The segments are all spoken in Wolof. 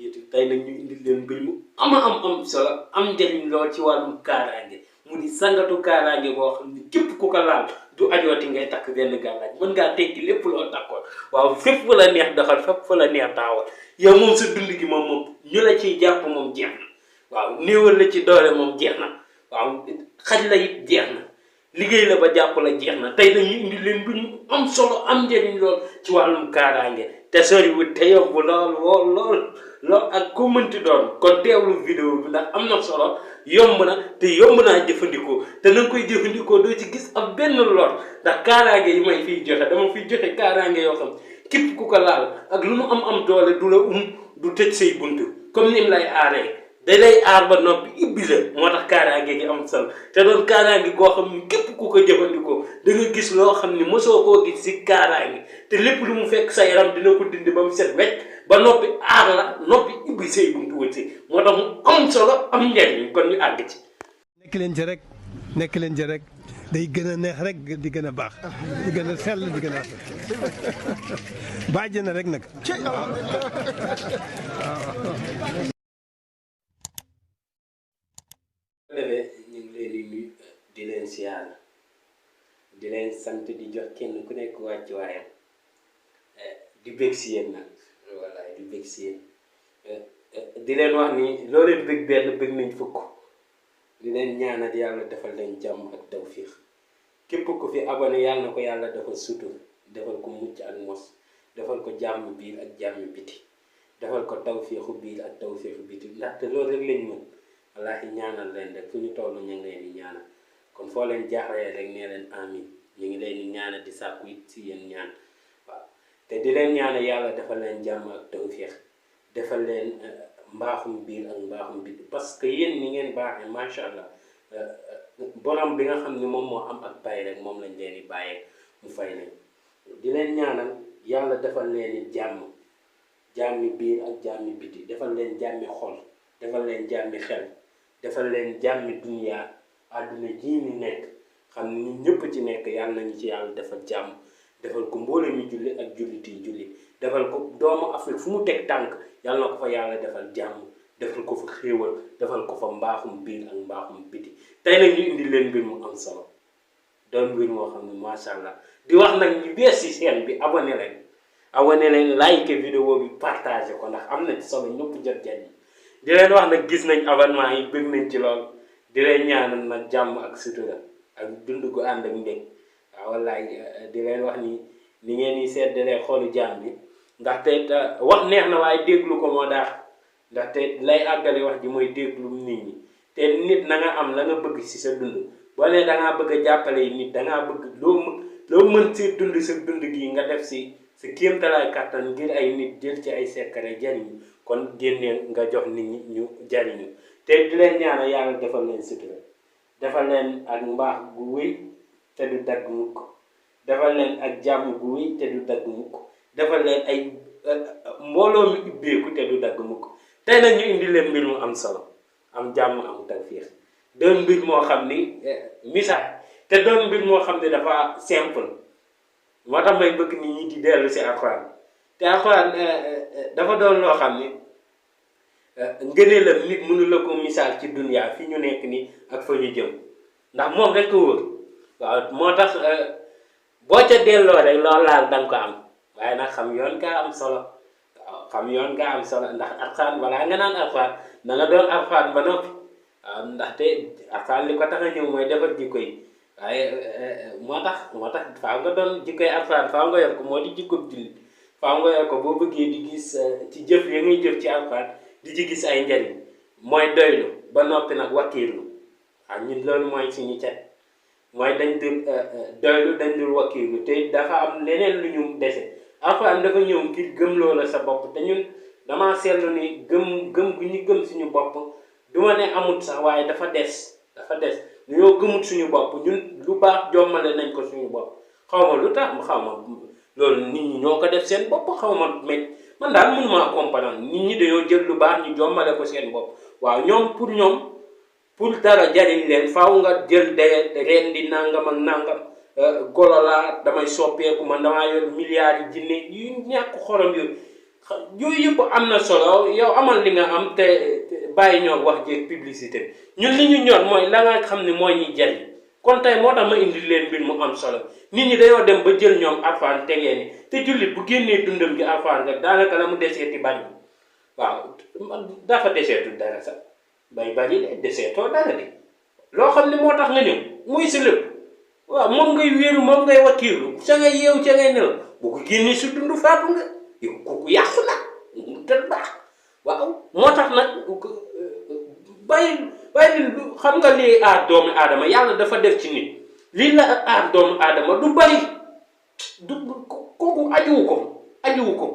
YouTube tey nag ñu indil leen mbir mu am solo am njëriñ lool ci wàllum kaaraange mu di sangatu kaaraange boo xam ne képp ku ko laal du ajooti ngay takk benn gàllaaj mën ngaa tekki lépp loo takkoon waaw fépp fa la neex doxal fépp fa la neex taawal yow moom sa dund gi moom ñu la ciy jàpp moom jeex na waaw néewal la ci doole moom jeex na waaw xaj la it jeex na liggéey la ba jàpp la jeex na tey dañuy indi leen bu ñu am solo am njëriñ lool ci wàllum kaaraange te soriwul te yomb lool ak ku mënti doon kon teewlu vidéo bi ndax am na solo yomb na te yomb naa jëfandikoo te na nga koy jëfandikoo doo ci gis ab benn lor ndax kaaraange yi may fiy joxe dama fiy joxe kaaraange yoo xam képp ku ko laal ak lu mu am doole du la du tëj say buntu comme ni mu lay aaree day lay aar ba noppi ibbi la moo tax kaaraange gi am solo te doon kaaraange goo xam ni képp ku ko jëfandikoo da nga gis loo xam ni mosoo koo gis si kaaraange te lépp lu mu fekk sa yaram dina ko dindi ba mu set wecc ba noppi aar la noppi ibbi say buntu wëcc moo tax mu am solo am njariñ kon ñu àgg ci. nekk leen ci rek day gën a neex rek di gën a baax di gën a sell di gën a bàjj na rek nag. ñu ngi leen di nuyu di leen siyaar di leen sant di jox kenn ku nekk wàcc waayam di bëgg si yéen nag voilà di bëgg si yéen di leen wax ni loo leen bëgg benn bëgg nañ fukk di leen ñaanal yàlla defal leen jàmm ak tawfiix képp ku fi abonné yàlla na ko yàlla defal sutur defal ko mucc ak mos defal ko jàmm biir ak jàmm biti defal ko tawfiixu biir ak tawfiixu biti ndaxte loolu rek lañ mën wallaahi ñaanal leen rek fu ñu toll ñu ngi leen di ñaanal kon foo leen jaaxlee rek nee leen amin ñu ngi leen di ñaanal di sàkku it si yéen ñaan waaw te di leen ñaanal yàlla defal leen jàmm ak tawfiix defal leen mbaaxum biir ak mbaaxum biti parce que yéen ni ngeen baaxee macha allah borom bi nga xam ne moom moo am ak pay rek moom lañ leen di bàyyee mu fay nañ di leen ñaanal yàlla defal leen jàmmi biir ak jàmmi biti defal leen jàmmi xol defal leen jàmmi xel defal leen jàmmi duniyaa àdduna jii ni nekk xam ni ñëpp ci nekk yàlla nañu ci yàlla defal jàmm defal ko mbooloo mi julli ak jullit yi julli defal ko doomu Afrique fu mu teg tànk yàlla na ko fa yàlla defal jàmm defal ko fa xéewal defal ko fa mbaaxum biir ak mbaaxum biti tey nag ñu indi leen mbir mu am solo doon mbir moo xam ne macha allah di wax nag ñu bees si chaîne bi abonné leen like vidéo bi partagé ko ndax am na ci solo ñëpp jot jariñ di leen wax nag gis nañ abonnement yi bëgg nañ ci lool di leen ñaanal nag jàmm ak sutura ak dund gu ànd ak mbég waaw wallaay di leen wax ni ngeen di seddalee xolu jaam bi ndaxte wax neex na waaye déglu ko moo daax ndaxte lay àggale wax ji mooy déglu nit ñi te nit na nga am la nga bëgg si sa dund boo nee dangaa bëgg a jàppale yi nit dangaa bëgg loo mën si dund sa dund gi nga def si sa kéemtalaay kàttan ngir ay nit jël ci ay secret jariñu kon génneel nga jox nit ñi ñu jariñu te di leen ñaanal yàlla defal leen sutura defal leen ak mbaax gu wéy te du dagg mukk defal leen ak jàmm gu wéy te du dagg mukk defal leen ay mbooloo mi ubbeeku te du dagg mukk tey nag ñu indi leen mbir mu am solo am jàmm am tawfiix doon mbir moo xam ni misaal te doon mbir moo xam ne dafa simple moo tax may bëgg nit ñi di dellu si alxuraan te alxuraan dafa doon loo xam ni ngëneelam nit mënu la ko misaal ci dunya fi ñu nekk nii ak fa ñu jëm ndax moom rek ko wër waaw moo tax boo ca delloo rek loolu laal danga ko am waaye nag xam yoon kaa am solo waaw xam yoon kaa am solo ndax alxuraan balaa nga naan alxuraan na nga doon alxuraan ba noppi waaw ndaxte alxuraan li ko tax a ñëw mooy defar jikko yi waaye moo tax faaw nga doon jikkoy alxuraan faaw nga yor ko moo di jikko jullit faaw nga yor ko boo bëggee di gis ci jëf yi ngay jëf ci alxuraan di ci gis ay njariñ mooy doylu ba noppi nag wakkiirlu waaw ñun loolu mooy suñu cet mooy dañ dul doylu dañ dul wakkiirlu te dafa am leneen lu ñu dese alxuraan dafa ñëw ngir gëm loola sa bopp te ñun damaa seetlu ni gëm gu ñu gëm suñu bopp du ma ne amut sax waaye dafa des ñoo gëmut suñu bopp ñun lu baax jommale nañ ko suñu bopp xaw ma lu tax xaw ma loolu nit ñi ñoo ko def seen bopp xaw ma mais man daal mënumaa comprendre nit ñi dañoo jël lu baax ñu jommale ko seen bopp waaw ñoom pour dara jariñ leen faaw nga jël reen di nangam ak nangam golo laa damay soppeeku man damaa yor milliards yi jinne yu ñàkk xorom yooyu yooyu yëpp am na solo yow amal li nga am te bàyyi ñoo wax jeeg publicité bi ñun li ñu ñor mooy la nga xam ne mooy ñuy jariñ kon tey moo tax ma indi leen mbir mu am solo nit ñi dañoo dem ba jël ñoom alxuraan tegee ni te jullit bu génnee dundam gi alxuraan nga daanaka la mu deseeti bari waaw dafa deseetu dara sax bay bari de deseetoo dara de loo xam ne moo tax nga ñëw muy si lépp waaw moom ngay wéeru moom ngay wakkiirlu ca ngay yeew ca ngay nelaw bu ko génnee si dund faatu nga yow kooku yàqu na te baax waaw moo tax nag bàyyi xam nga lii aar doomu aadama yàlla dafa def ci nit lii la aar doomu aadama du bari du kooku ajuwu ko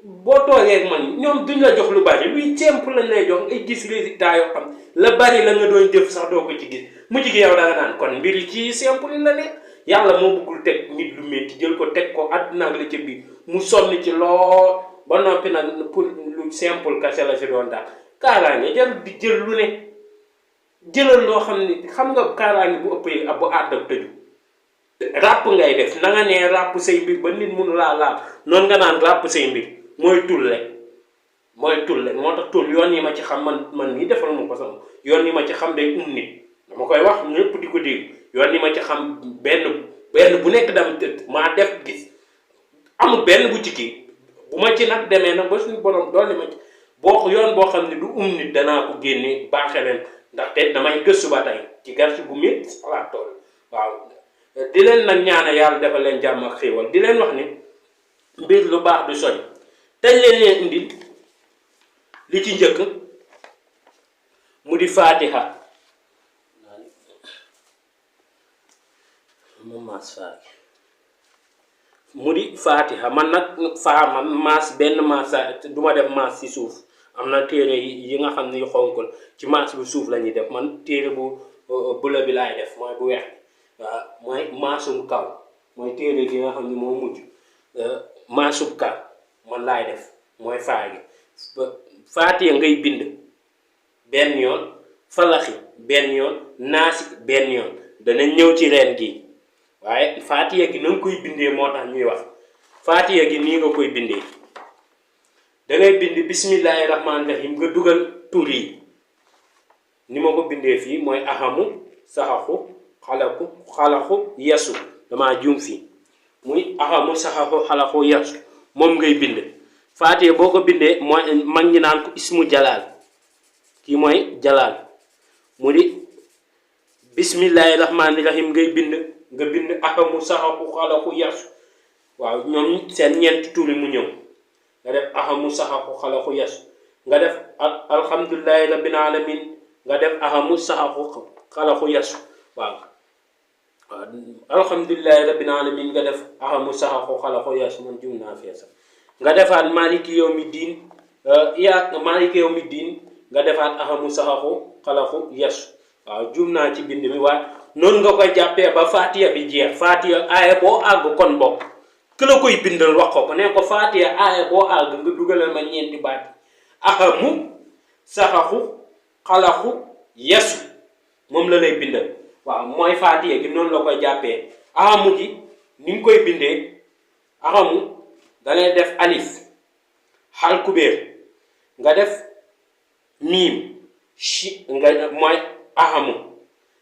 boo toogee man ñoom duñ la jox lu bari luy simple lañ lay jox ngay gis résultat yoo xam la bari la nga doon jëf sax doo ko ci gis mujj gi yow da nga naan kon mbir yi ci simple la ne yàlla moo bëggul teg nit lu métti jël ko teg ko àdduna ak la ca biir mu sonn ci lool ba noppi nag pour lu simple kese la si doon daal kaaraange jarul di jël lu ne jëlal loo xam ne xam nga kaaraange bu ëppee bu àddam tëju ràpp ngay def na nga nee ràpp say mbir ba nit mënu laa laal noonu nga naan ràpp say mbir mooy tulle moo tax tul yoon yi ma ci xam man nii defal ma ko sama yoon yi ma ci xam day nit dama koy wax ñëpp di ko dégg yoon yi ma ci xam benn bu nekk dama maa def gis amul benn bu ci kii bu ma ci nag demee nag ba suñu borom doole ma ci yoon boo xam ne du nit danaa ko génne baaxee leen ndaxte damay gëstu ba tey ci gerte gu métti xalaat tool waaw di leen nag ñaane yàlla defal leen jàmm ak xéewal di leen wax ni mbir lu baax du sori tey leen indi li ci njëkk mu di Fatiha mu di Fatiha man nag man maas benn maas du ma def maas ci suuf am na téere yi nga xam ne yu xonkul ci maas bu suuf la ñuy def man téere bu bula bi laay def mooy bu weex bi waaw mooy maasum kaw mooy téere gi nga xam ne moo mujj maasum kaw man laay def mooy faa gi Fatiha ngay bind benn yoon falaxi benn yoon naasi benn yoon dana ñëw ci reen gi waaye Fatiha gi na nga koy bindee moo tax ñuy wax Fatiha gi nii nga koy bindee dangay bind bismillahi rahmaani rahim nga dugal tur yi ni ma ko bindee fii mooy ahamu saxaxu xalaxu yasu damaa juum fii muy ahamu saxaxu xalaxu yasu moom ngay bind Fatiha boo ko bindee mooy mag ñi naan ko ismu jalaal kii mooy jalaal mu di bismillahi rahmaani rahim ngay bind nga bind ahamu saxaxu xalaxu yasu waaw ñoom seen ñeenti tur yi mu ñëw nga def ahamu saxaxu xalaxu yasu nga def alhamdulillahi rabbil alamin nga def ahamu saxaxu xalaxu yasu waaw alhamdulillahi rabbil alamin nga def ahamu saxaxu xalaxu yasu man jum naa fee sax nga defaat maliki yawmi diin maliki yawmi diin nga defaat ahamu saxaxu xalaxu yasu waaw jum naa ci bind mi waaye noonu nga koy jàppee ba Fatiha bi jeex Fatiha aaya boo àgg kon bokk ki la koy bindal wax ko ne ko Fatiha aaya boo àgg nga dugalal ma ñeenti baat ahamu saxaxu xalaxu yasu moom la lay bindal waaw mooy Fatiha gi noonu la koy jàppee ahamu gi ni nga koy bindee ahamu da ngay def alif xal kubéer nga def miim shi nga mooy ahamu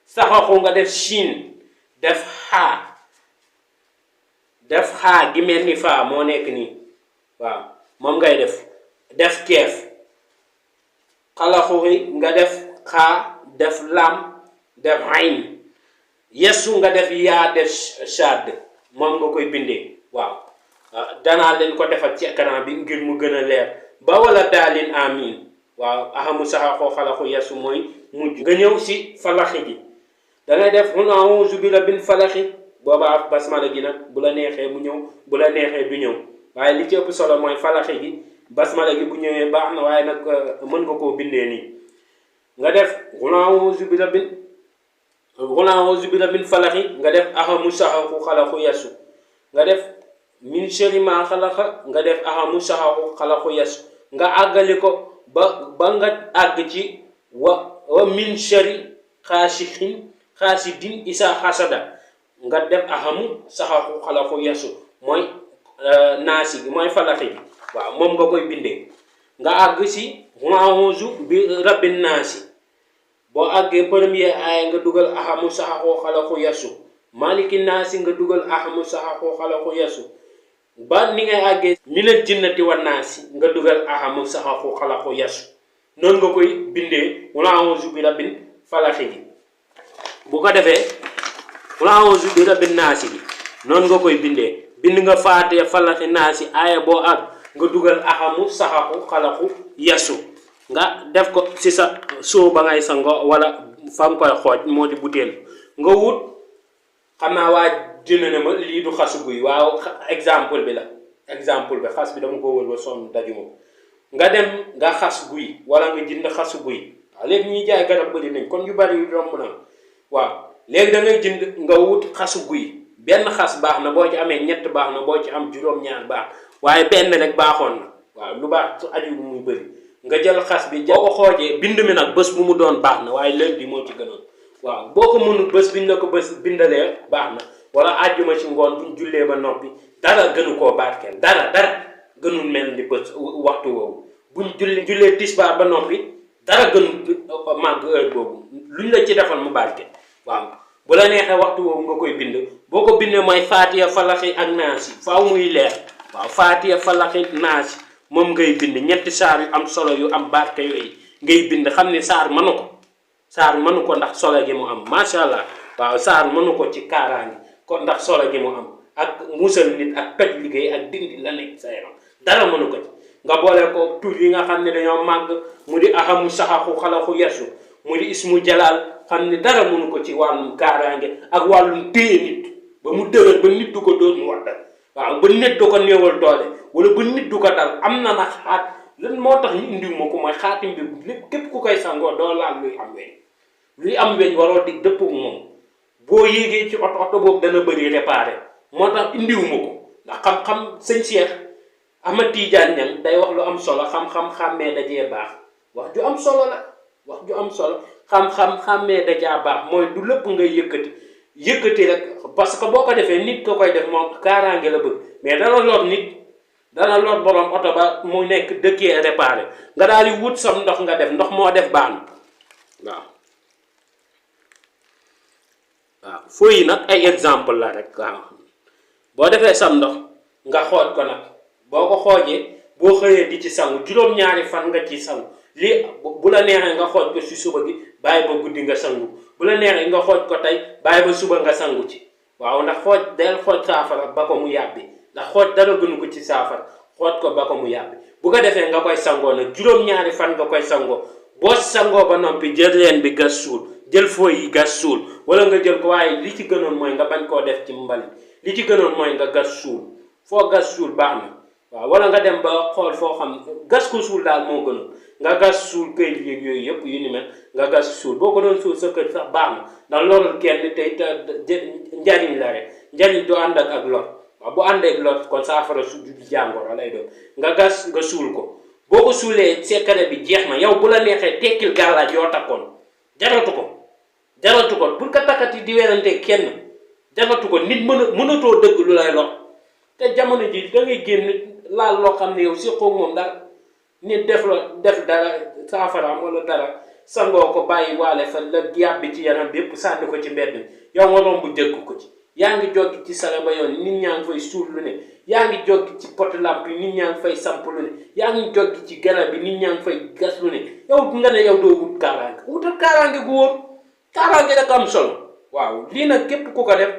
saxaxu nga def shin def xaa gi mel ni faa moo nekk nii waaw moom ngay def keef xalaxu nga def xaa def lam def ayn yesu nga def yaa def shadd moom nga koy bindee waaw danaa leen ko defal ci écran bi ngir mu gën a leer ba wala daalin amin waaw ahamu saxaxu xalaxu yesu mooy mujj nga ñëw si falaxi gi dangay def qul a'uuzu bi rabbil falaxi boobaa basmala gi nag bu la neexee mu ñëw bu la neexee du ñëw waaye li ci ëpp solo mooy falaxi gi basmala gi bu ñëwee baax na waaye nag mën nga koo bindee nii nga def qul a'uuzu bi rabbil falaxi nga def ahamu saxaxu xalaxu yasu nga def min sharri maa xalaqa nga def ahamu saxaxu xalaxu yasu nga àggali ko ba nga àgg ci wa min sharri xaasidin isa xasada nga def ahamu saxaxu xalaxu yasu mooy naasi gi mooy falaxi gi waaw moom nga koy bindee nga àgg si a'uuzu bi rabbin naasi boo àggee premier aaya nga dugal ahamu saxaxoo xalaxu yasu maliki naasi nga dugal ahamu saxaxoo xalaxu yasu ba ni ngay àggee minal jinnati wan naasi nga dugal ahamu saxaxoo xalaxu yasu noonu nga koy bindee a'uuzu bi rabbin falaxi gi bu ko defee a'uuzu bi rabbin naasi bi noonu nga koy bindee bind nga faatee falaxi naasi aaya boo àgg nga dugal ahamu saxaxu xalaxu yasu nga def ko ci sa soo ba ngay sango wala fam koy xooj moo di butéel nga wut xam naa waa dina ne ma lii du xasu guy waaw exemple bi la exemple bi xas bi dama ko wër ba sonn dajuma nga dem nga xas guy wala nga jënd xasu guy waaw léegi ñuy jaay garab bëri nañ kon yu bari yu romb na waaw léegi da ngay jënd nga wut xasu guy benn xas baax na boo ci amee ñett baax na boo ci am juróom-ñaar baax waaye benn rek baaxoon na waaw lu baax su aju bu muy bëri nga jël xas bi boo ko xoojee bind mi nag bés bu mu doon baax na waaye lënd bi moo ci gënoon waaw boo ko mënul bés biñ la ko bés bindalee baax na wala àjjuma ci ngoon buñ jullee ba noppi dara gënu koo barkeel dara gënul mel ni bés waxtu woowu buñ jullee tisbaar ba noppi dara gënul màgg heure boobu luñ la ci defal mu barke waaw bu la neexee waxtu woowu nga koy bind boo ko bindee mooy faatiya falaxi ak naasi faaw muy leer waaw faatiya falaxi naasi moom ngay bind ñetti saar yu am solo yu am barke yooyu ngay bind xam ne saar mënu ko ndax solo gi mu am macha allah waaw saar mënu ko ci kaaraange ko ndax solo gi mu am ak musal nit ak toj liggéey ak dindi la nekk sa yaram dara mënu ko ci nga boole ko tur yi nga xam ne dañoo màgg mu di ahamu saxaxu xalaxu yasu mu di ismu jalaal xam ne dara mënu ko ci wàllum kaaraange ak wàllum téye nit ba mu dëgër ba nit du ko doon mu waddal waaw ba nit du ko néewal doole wala ba nit du ko dal am na nag xaat lan moo tax ñu indiw ma ko mooy xaatim bi lépp képp ku koy sangoo doo laal luy am weñ waroo di dëpp moom boo yéegee ci oto boobu dana bëri réparé moo tax indiw ma ko ndax xam-xam sëñ Cheikh Ahmad Tidiane Niang day wax lu am solo xam-xam xàmmee dajee baax wax ju am solo la wax ju am solo xam-xam xàmmee dajaa baax mooy du lépp ngay yëkkati rek parce que boo ko defee nit ko koy def moom kaaraange la bëgg mais dana lor borom oto ba mu nekk dëkkee réparé nga daal di wut sam ndox nga def ndox moo def baax na waaw fooy yi nag ay exemple la rek waaw boo defee sam ndox nga xooj ko nag boo ko xoojee boo xëyee di ci sangu juróom-ñaari fan nga ci sangu lii bu la neexee nga xooj ko si suba gi bàyyi ba guddi nga sangu bu la neexee nga xooj ko tey bàyyi ba suba nga sangu ci waaw ndax xooj saafara ba ko mu yàbbi ndax xooj dara gënu ko ci saafara xooj ko ba ko mu yàbbi bu ko defee nga koy sangoo nag juróom-ñaari fan nga koy sangoo boo sangoo ba noppi jël leen bi gas suul jël fooy yi gas suul wala nga jël ko waaye li ci gënoon mooy nga bañ koo def ci mbalit li ci gënoon mooy nga gas suul foo gas suul baax na waaw wala nga dem ba xool foo xam gas ko suul daal moo gënoon nga gas suul këyit yeeg yooyu yëpp yu ni mel nga gas suul boo ko doon suul sa kër sax baax na ndax loolu kenn tey njariñ la rek njariñ doo ànd ak lor waaw bu àndee ak lor kon saafara su jàngoro lay doon nga gas nga suul ko boo ko suulee secret bi jeex na yow bu la neexee tekkil gàllaaj yoo takkoon jaratu ko pour ka takkati di werante kenn jaratu ko nit mënatoo dëgg lu lay lor te jamono ji da ngay génn laal loo xam ne yow si xoog moom dara nit def dara saafaraam wala dara sangoo ko bàyyi waale fa la yàbbi ci yaram bi yëpp sànni ko ci mbedd yow nga romb jëkk ko ci yaa ngi joggi ci sale ba yoon nit ñaa ngi fay suul lu ne yaa ngi joggi ci pot lamp yi nit ñaa ngi fay samp lu ne yaa ngi joggi ci garab yi nit ñaa ngi fay gas lu ne yow nga ne yow doo wut kaaraange wutal kaaraange gu wóor kaaraange rek am solo waaw lii nag képp ku ko def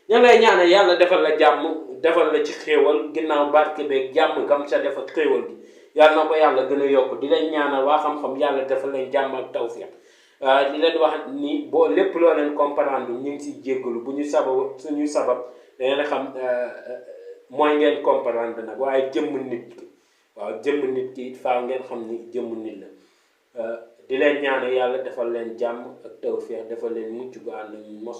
ña ngay ñaanal yàlla defal la jàmm defal la ci xéewal ginnaaw barke beeg jàmm gam sa defal xéewal gi yàlla na ko yàlla gën a yokk di leen ñaanal waa xam-xam yàlla defal leen jàmm ak tawfiq di leen wax ni boo lépp loo leen comprendre ñu ngi siy jéggalu bu ñu suñu sabab dangeen xam mooy ngeen comprendre nag waaye jëmm nit ki waaw jëmm nit ki faa ngeen xam ni jëmm nit la di leen ñaanal yàlla defal leen jàmm ak tawfiq defal leen mucc gu ànd ñu mos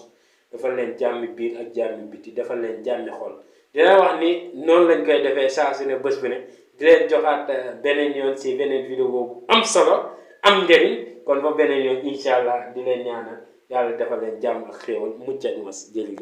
defal leen jàmmi biir ak jàmmi biti defal leen jàmmi xol di leen wax ni noonu lañ koy defee saa su ne bés bu ne di leen joxaat beneen yoon si beneen vidéo boobu am solo am njëriñ kon ba beneen yoon incha allah di leen ñaanal yàlla defal leen jàmm ak xéewal mucc ak mos jërëjëf